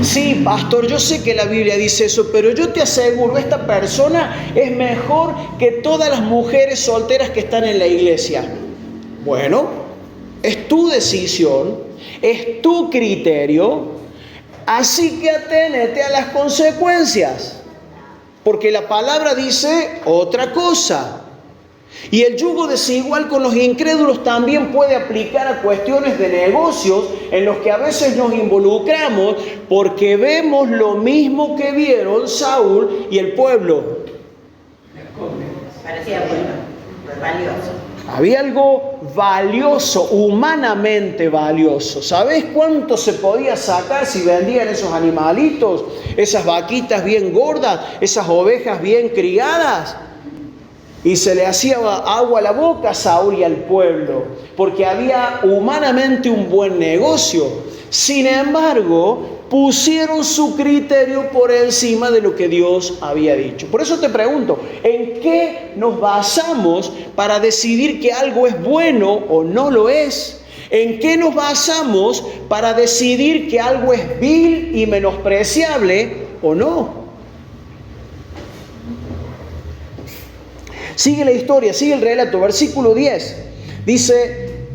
Sí, pastor, yo sé que la Biblia dice eso, pero yo te aseguro, esta persona es mejor que todas las mujeres solteras que están en la iglesia. Bueno, es tu decisión, es tu criterio, así que aténete a las consecuencias, porque la palabra dice otra cosa. Y el yugo desigual con los incrédulos también puede aplicar a cuestiones de negocios en los que a veces nos involucramos porque vemos lo mismo que vieron Saúl y el pueblo. Parecía bueno, valioso. Había algo valioso, humanamente valioso. ¿Sabés cuánto se podía sacar si vendían esos animalitos? Esas vaquitas bien gordas, esas ovejas bien criadas. Y se le hacía agua a la boca a Saúl y al pueblo, porque había humanamente un buen negocio. Sin embargo, pusieron su criterio por encima de lo que Dios había dicho. Por eso te pregunto, ¿en qué nos basamos para decidir que algo es bueno o no lo es? ¿En qué nos basamos para decidir que algo es vil y menospreciable o no? Sigue la historia, sigue el relato, versículo 10. Dice,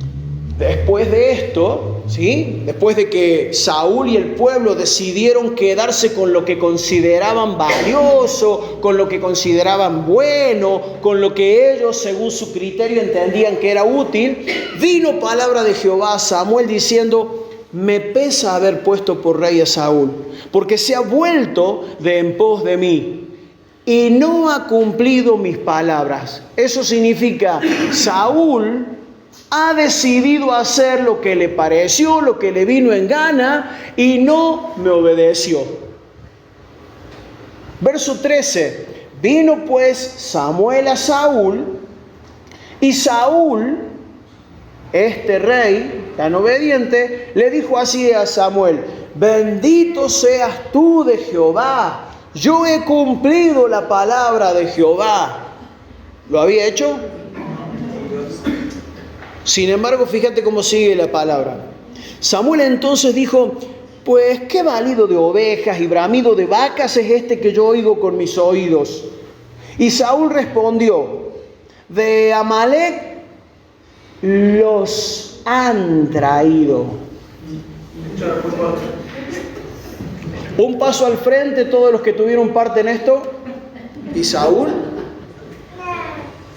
después de esto, ¿sí? Después de que Saúl y el pueblo decidieron quedarse con lo que consideraban valioso, con lo que consideraban bueno, con lo que ellos, según su criterio, entendían que era útil, vino palabra de Jehová a Samuel diciendo, me pesa haber puesto por rey a Saúl, porque se ha vuelto de en pos de mí y no ha cumplido mis palabras. Eso significa, Saúl ha decidido hacer lo que le pareció, lo que le vino en gana, y no me obedeció. Verso 13. Vino pues Samuel a Saúl, y Saúl, este rey tan obediente, le dijo así a Samuel, bendito seas tú de Jehová, yo he cumplido la palabra de Jehová. ¿Lo había hecho? Sin embargo, fíjate cómo sigue la palabra. Samuel entonces dijo, pues qué balido de ovejas y bramido de vacas es este que yo oigo con mis oídos. Y Saúl respondió, de Amalec los han traído. Un paso al frente todos los que tuvieron parte en esto. ¿Y Saúl?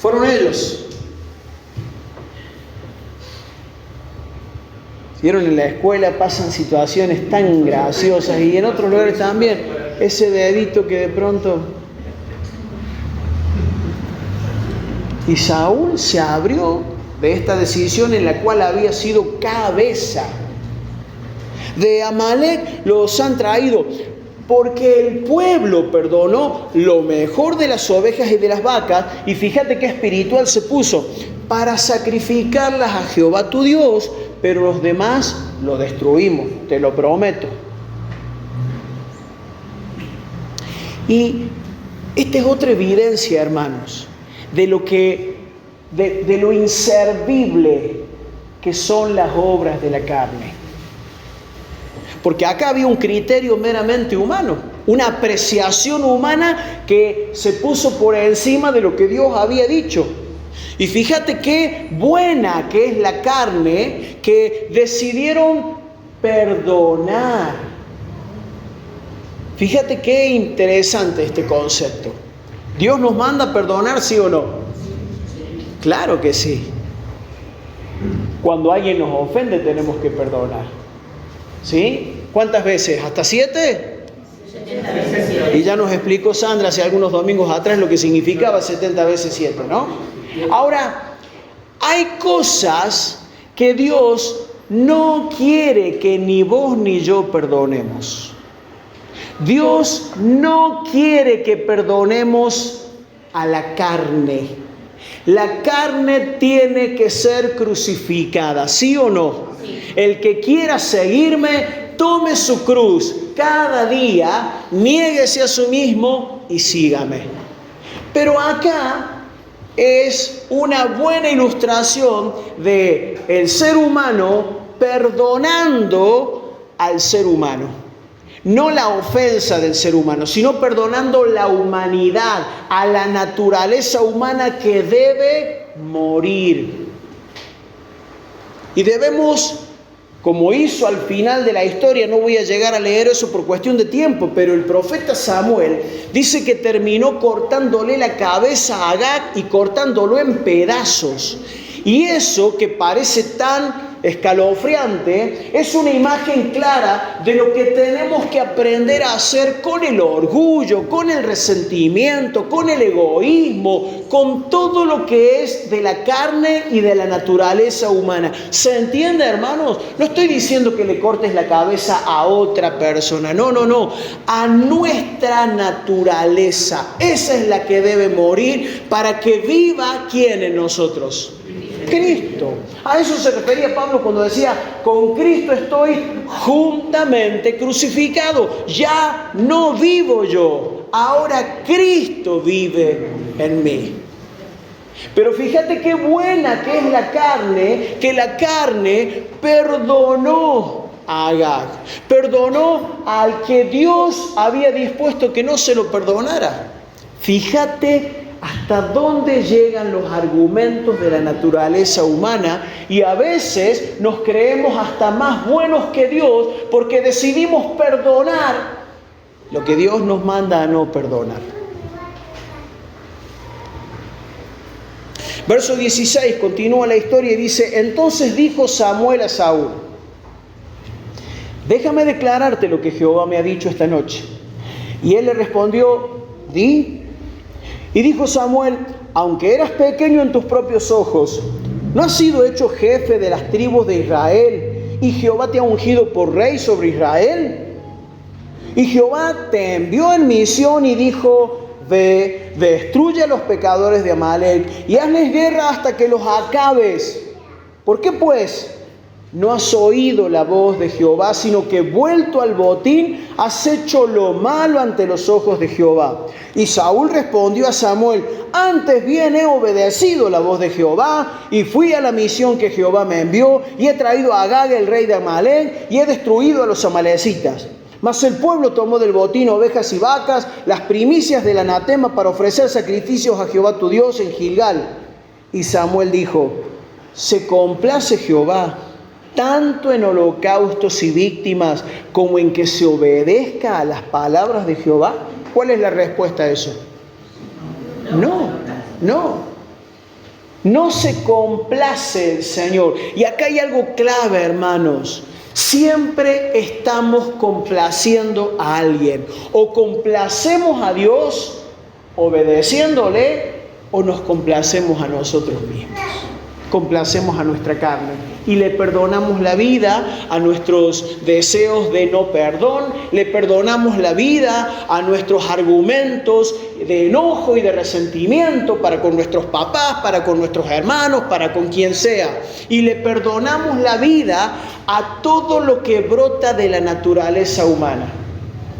Fueron ellos. Vieron, en la escuela pasan situaciones tan graciosas y en otros lugares también. Ese dedito que de pronto... Y Saúl se abrió de esta decisión en la cual había sido cabeza. De Amalec los han traído, porque el pueblo perdonó lo mejor de las ovejas y de las vacas, y fíjate qué espiritual se puso, para sacrificarlas a Jehová tu Dios, pero los demás los destruimos, te lo prometo. Y esta es otra evidencia, hermanos, de lo inservible que son las obras de la carne. Porque acá había un criterio meramente humano, una apreciación humana que se puso por encima de lo que Dios había dicho. Y fíjate qué buena que es la carne, que decidieron perdonar. Fíjate qué interesante este concepto. ¿Dios nos manda a perdonar, sí o no? Claro que sí. Cuando alguien nos ofende tenemos que perdonar. ¿Sí? ¿Cuántas veces? ¿Hasta 7? 70 veces 7. Y ya nos explicó Sandra hace algunos domingos atrás lo que significaba 70 veces 7, ¿no? Ahora, hay cosas que Dios no quiere que ni vos ni yo perdonemos. Dios no quiere que perdonemos a la carne. La carne tiene que ser crucificada, ¿sí o no? Sí. El que quiera seguirme, tome su cruz cada día, niéguese a sí mismo y sígame. Pero acá es una buena ilustración de el ser humano perdonando al ser humano. No la ofensa del ser humano, sino perdonando la humanidad, a la naturaleza humana que debe morir. Y debemos, como hizo al final de la historia, no voy a llegar a leer eso por cuestión de tiempo, pero el profeta Samuel dice que terminó cortándole la cabeza a Agag y cortándolo en pedazos. Y eso que parece tan escalofriante es una imagen clara de lo que tenemos que aprender a hacer con el orgullo, con el resentimiento, con el egoísmo, con todo lo que es de la carne y de la naturaleza humana. ¿Se entiende, hermanos? No estoy diciendo que le cortes la cabeza a otra persona, no, a nuestra naturaleza. Esa es la que debe morir para que viva ¿quién en nosotros? Cristo. A eso se refería Pablo cuando decía, con Cristo estoy juntamente crucificado. Ya no vivo yo, ahora Cristo vive en mí. Pero fíjate qué buena que es la carne, que la carne perdonó a Agag, perdonó al que Dios había dispuesto que no se lo perdonara. Fíjate hasta dónde llegan los argumentos de la naturaleza humana, y a veces nos creemos hasta más buenos que Dios porque decidimos perdonar lo que Dios nos manda a no perdonar. Verso 16, continúa la historia y dice: entonces dijo Samuel a Saúl: déjame declararte lo que Jehová me ha dicho esta noche. Y él le respondió: di. Y dijo Samuel: aunque eras pequeño en tus propios ojos, ¿no has sido hecho jefe de las tribus de Israel? Y Jehová te ha ungido por rey sobre Israel. Y Jehová te envió en misión y dijo: ve, destruye a los pecadores de Amalec y hazles guerra hasta que los acabes. ¿Por qué pues no has oído la voz de Jehová, sino que vuelto al botín has hecho lo malo ante los ojos de Jehová? Y Saúl respondió a Samuel: antes bien he obedecido la voz de Jehová y fui a la misión que Jehová me envió y he traído a Agag el rey de Amalec y he destruido a los amalecitas. Mas el pueblo tomó del botín ovejas y vacas, las primicias del anatema, para ofrecer sacrificios a Jehová tu Dios en Gilgal. Y Samuel dijo: ¿se complace Jehová tanto en holocaustos y víctimas como en que se obedezca a las palabras de Jehová? ¿Cuál es la respuesta a eso? No se complace el Señor. Y acá hay algo clave, hermanos. Siempre estamos complaciendo a alguien. O complacemos a Dios obedeciéndole, o nos complacemos a nosotros mismos. Complacemos a nuestra carne y le perdonamos la vida a nuestros deseos de no perdón, le perdonamos la vida a nuestros argumentos de enojo y de resentimiento para con nuestros papás, para con nuestros hermanos, para con quien sea, y le perdonamos la vida a todo lo que brota de la naturaleza humana,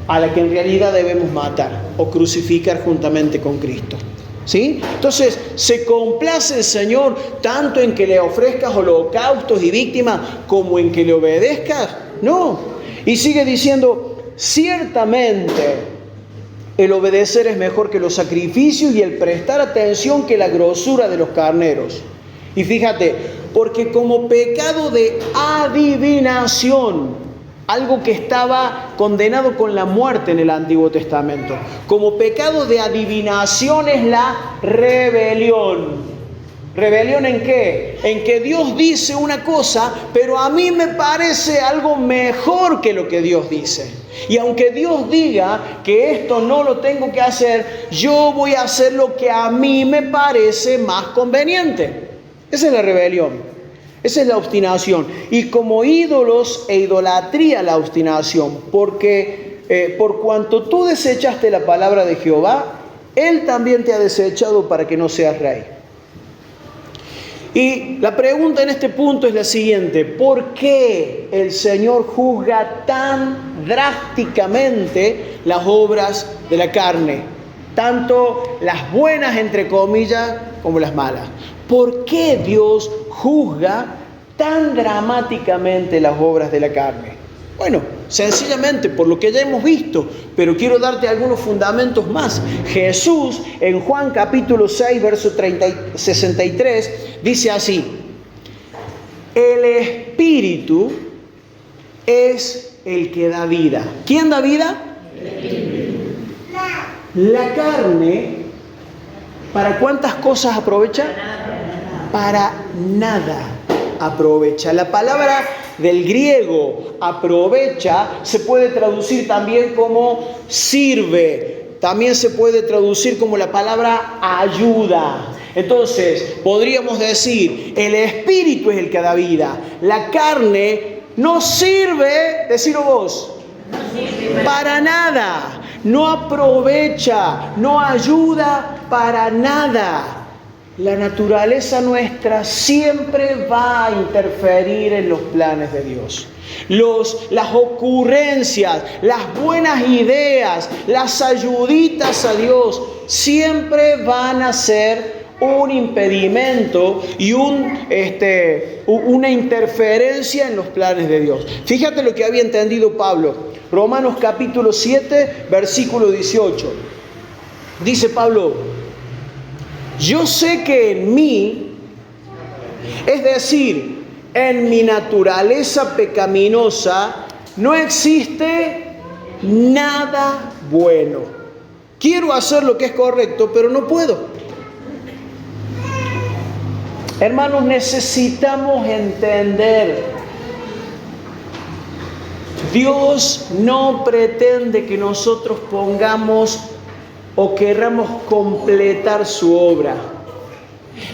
a la que en realidad debemos matar o crucificar juntamente con Cristo. ¿Sí? Entonces, ¿se complace el Señor tanto en que le ofrezcas holocaustos y víctimas como en que le obedezcas? No. Y sigue diciendo: ciertamente el obedecer es mejor que los sacrificios y el prestar atención que la grosura de los carneros. Y fíjate, porque como pecado de adivinación, algo que estaba condenado con la muerte en el Antiguo Testamento, como pecado de adivinación es la rebelión. ¿Rebelión en qué? En que Dios dice una cosa, pero a mí me parece algo mejor que lo que Dios dice. Y aunque Dios diga que esto no lo tengo que hacer, yo voy a hacer lo que a mí me parece más conveniente. Esa es la rebelión. Esa es la obstinación. Y como ídolos e idolatría la obstinación, porque por cuanto tú desechaste la palabra de Jehová, Él también te ha desechado para que no seas rey. Y la pregunta en este punto es la siguiente: ¿por qué el Señor juzga tan drásticamente las obras de la carne? tanto las buenas, entre comillas, como las malas. ¿Por qué Dios juzga tan dramáticamente las obras de la carne? Bueno, sencillamente por lo que ya hemos visto, pero quiero darte algunos fundamentos más. Jesús en Juan capítulo 6, verso 63, dice así: el Espíritu es el que da vida. ¿Quién da vida? La carne, ¿para cuántas cosas aprovecha? Para nada aprovecha. La palabra del griego aprovecha se puede traducir también como sirve. También se puede traducir como la palabra ayuda. Entonces, podríamos decir, el Espíritu es el que da vida. La carne no sirve, decilo vos, para nada. No aprovecha, no ayuda para nada. La naturaleza nuestra siempre va a interferir en los planes de Dios. Las ocurrencias, las buenas ideas, las ayuditas a Dios siempre van a ser un impedimento y una interferencia en los planes de Dios. Fíjate lo que había entendido Pablo. Romanos capítulo 7, versículo 18. Dice Pablo: yo sé que en mí, es decir, en mi naturaleza pecaminosa, no existe nada bueno. Quiero hacer lo que es correcto, pero no puedo. Hermanos, necesitamos entender: Dios no pretende que nosotros pongamos o querramos completar su obra.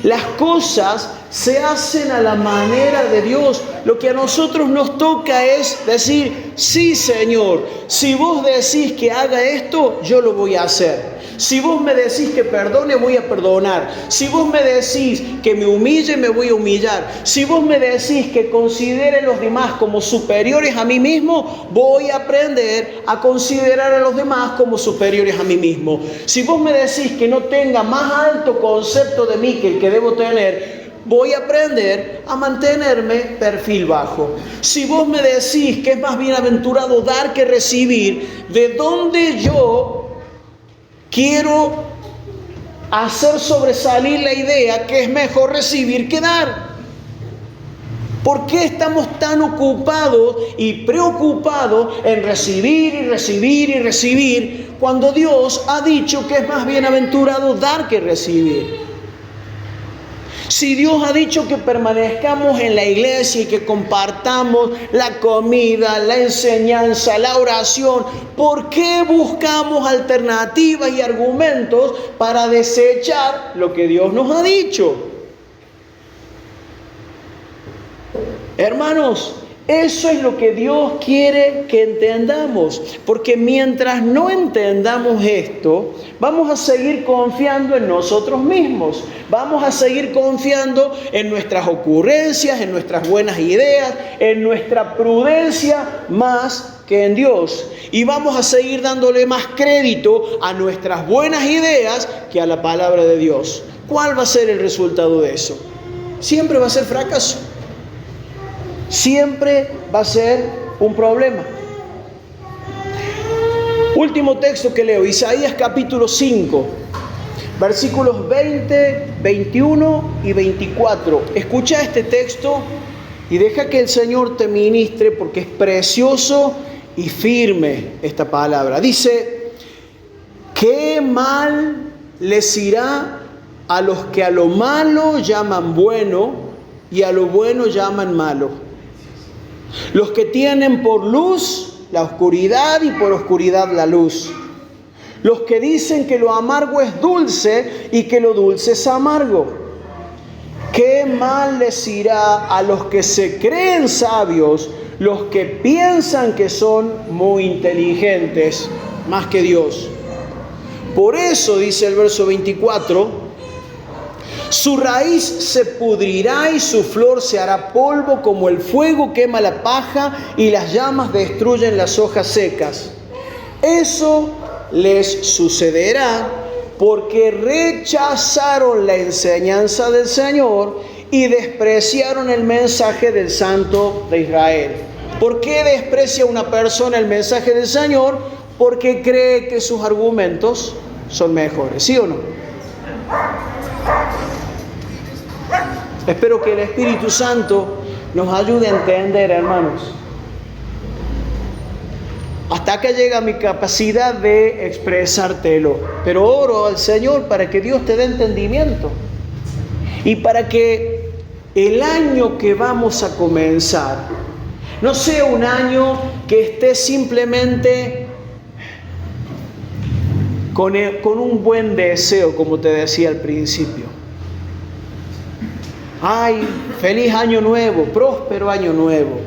Las cosas se hacen a la manera de Dios. Lo que a nosotros nos toca es decir: sí, Señor, si vos decís que haga esto, yo lo voy a hacer. Si vos me decís que perdone, voy a perdonar. Si vos me decís que me humille, me voy a humillar. Si vos me decís que considere a los demás como superiores a mí mismo, voy a aprender a considerar a los demás como superiores a mí mismo. Si vos me decís que no tenga más alto concepto de mí que el que debo tener, voy a aprender a mantenerme perfil bajo. Si vos me decís que es más bienaventurado dar que recibir, ¿de dónde yo quiero hacer sobresalir la idea que es mejor recibir que dar? ¿Por qué estamos tan ocupados y preocupados en recibir y recibir y recibir cuando Dios ha dicho que es más bienaventurado dar que recibir? Si Dios ha dicho que permanezcamos en la iglesia y que compartamos la comida, la enseñanza, la oración, ¿por qué buscamos alternativas y argumentos para desechar lo que Dios nos ha dicho? Hermanos, eso es lo que Dios quiere que entendamos, porque mientras no entendamos esto, vamos a seguir confiando en nosotros mismos, vamos a seguir confiando en nuestras ocurrencias, en nuestras buenas ideas, en nuestra prudencia más que en Dios, y vamos a seguir dándole más crédito a nuestras buenas ideas que a la palabra de Dios. ¿Cuál va a ser el resultado de eso? Siempre va a ser fracaso. Siempre va a ser un problema. Último texto que leo, Isaías capítulo 5, versículos 20, 21 y 24. Escucha este texto y deja que el Señor te ministre, porque es precioso y firme esta palabra. Dice: ¿qué mal les irá a los que a lo malo llaman bueno y a lo bueno llaman malo? Los que tienen por luz la oscuridad y por oscuridad la luz. Los que dicen que lo amargo es dulce y que lo dulce es amargo. ¿Qué mal les irá a los que se creen sabios, los que piensan que son muy inteligentes, más que Dios? Por eso, dice el verso 24, su raíz se pudrirá y su flor se hará polvo, como el fuego quema la paja y las llamas destruyen las hojas secas. Eso les sucederá porque rechazaron la enseñanza del Señor y despreciaron el mensaje del Santo de Israel. ¿Por qué desprecia una persona el mensaje del Señor? Porque cree que sus argumentos son mejores, ¿sí o no? Espero que el Espíritu Santo nos ayude a entender, hermanos. Hasta acá llega mi capacidad de expresártelo, pero oro al Señor para que Dios te dé entendimiento y para que el año que vamos a comenzar no sea un año que esté simplemente con un buen deseo, como te decía al principio. ¡Ay, feliz año nuevo, próspero año nuevo!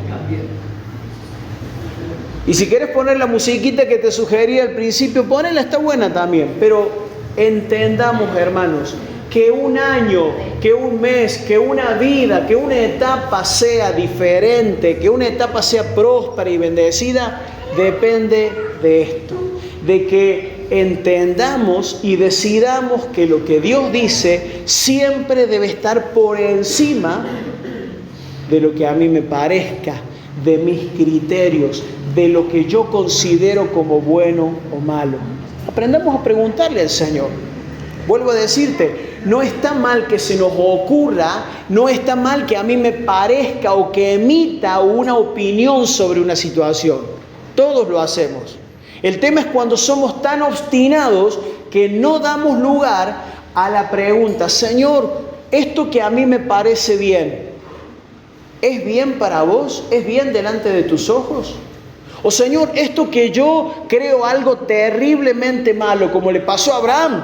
Y si quieres poner la musiquita que te sugería al principio, ponela, está buena también. Pero entendamos, hermanos, que un año, que un mes, que una vida, que una etapa sea diferente, que una etapa sea próspera y bendecida, depende de esto. De que entendamos y decidamos que lo que Dios dice siempre debe estar por encima de lo que a mí me parezca, de mis criterios, de lo que yo considero como bueno o malo. Aprendamos a preguntarle al Señor. Vuelvo a decirte, no está mal que se nos ocurra, no está mal que a mí me parezca o que emita una opinión sobre una situación. Todos lo hacemos. El tema es cuando somos tan obstinados que no damos lugar a la pregunta: Señor, esto que a mí me parece bien, ¿es bien para vos? ¿Es bien delante de tus ojos? O Señor, esto que yo creo algo terriblemente malo, como le pasó a Abraham,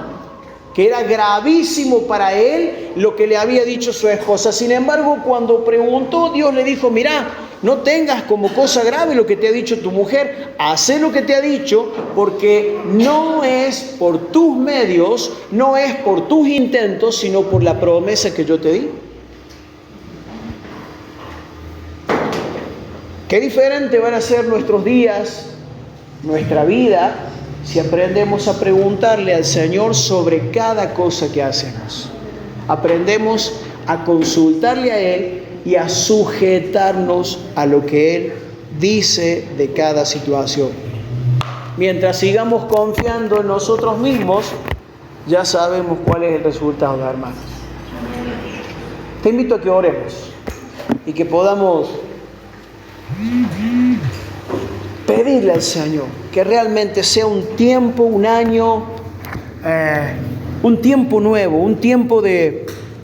que era gravísimo para él lo que le había dicho su esposa. Sin embargo, cuando preguntó, Dios le dijo: mirá, no tengas como cosa grave lo que te ha dicho tu mujer, haz lo que te ha dicho, porque no es por tus medios, no es por tus intentos, sino por la promesa que yo te di. Qué diferente van a ser nuestros días, nuestra vida, si aprendemos a preguntarle al Señor sobre cada cosa que hacemos. Aprendemos a consultarle a Él y a sujetarnos a lo que Él dice de cada situación. Mientras sigamos confiando en nosotros mismos, ya sabemos cuál es el resultado, hermanos. Te invito a que oremos y que podamos pedirle al Señor que realmente sea un tiempo, un año, un tiempo nuevo, un tiempo de